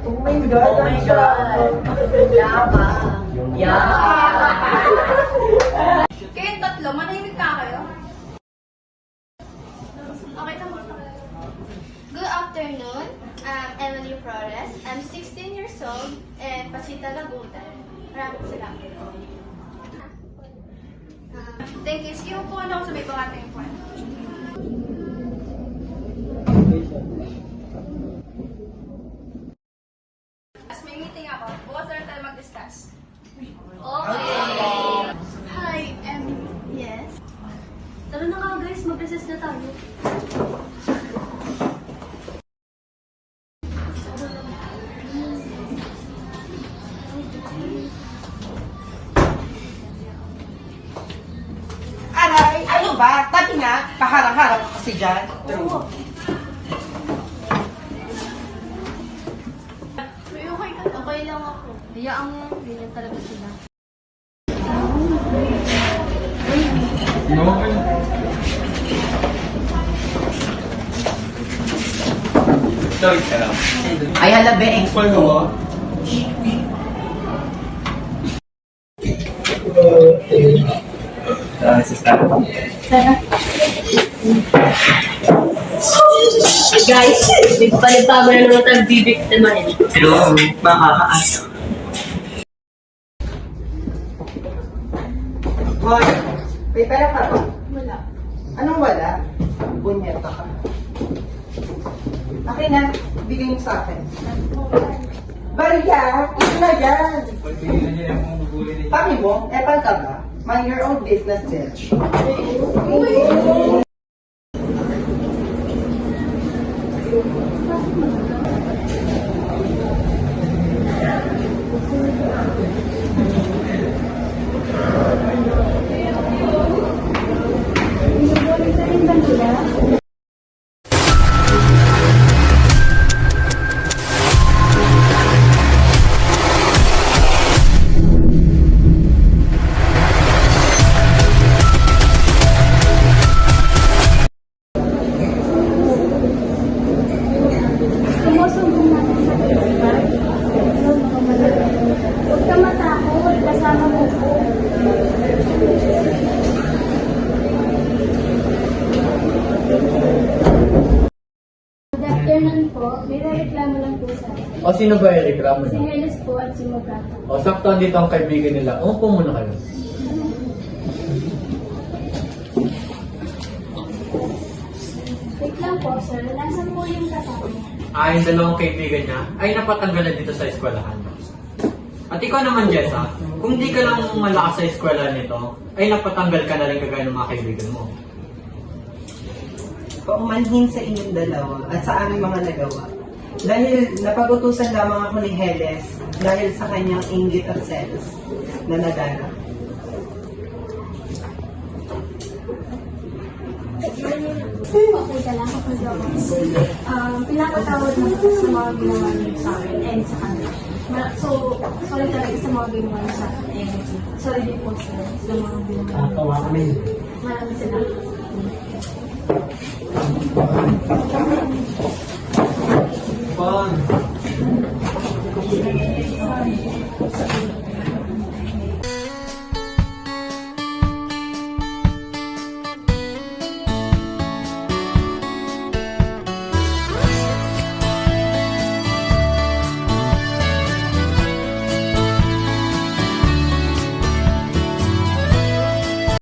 Oh my God! Oh my God! Yabang! Yabang! Kayong tatlo, manahimik ka kayo? Okay, tama. Good afternoon. I'm Emily Flores. I'm 16 years old and Pasita Lagutan. Maraming salamat. Thank you. Sige, upuan ako sa may pangatang yung point. As may meeting ako, bukas na lang tayo mag-discuss. Okay. Hi, yes. Tara na nga guys, mag-recess na tayo. Aray! Ano ba? Tabi nga! Paharang-harap ka kasi dyan. Oo. Uy, okay ka. Okay lang ako. Hayaan mo, ganyan talaga sila. Ay, halabe, export mo. Guys, nagpalipago na naman tayo bibiktimahin. Pero, makakaano. Hoy, may pera ka ba? Wala. Anong wala? Bunyeta ka. Akin na, bigay mo sa akin. Barya! Ito na yan! Papi mo, epal ka ba? Mind your own business, bitch. Sumusumbong natin sa principal. Huwag ka matakot, kasama mo po. Good afternoon po. May reklamo lang po sa akin. O sino ba yung reklamo Si niyo? Helis po at si Mogata. O sakto dito ang kaibigan nila. Umupo muna kayo. Wait lang po, sir. Nasaan po yung kasama? Yung dalawang kaibigan niya ay napatanggalan dito sa eskwelahan. At ikaw naman, Jessa, kung di ka lang malakas sa eskwela nito, ay napatanggal ka na rin kagaya ng mga kaibigan mo. Paumanhin sa inyong dalawa at sa aming mga nagawa. Dahil napag-utusan lamang ako ni Heles dahil sa kanyang inggit at selos na nagana. Okay ka lang kapag ako. Pinapatawad mo sa mga ginawa niyo sa akin and sa kanila. So, sorry talaga sa mga ginawa niyo sa akin and sorry din po sa mga ginawa niyo. Maraming salamat.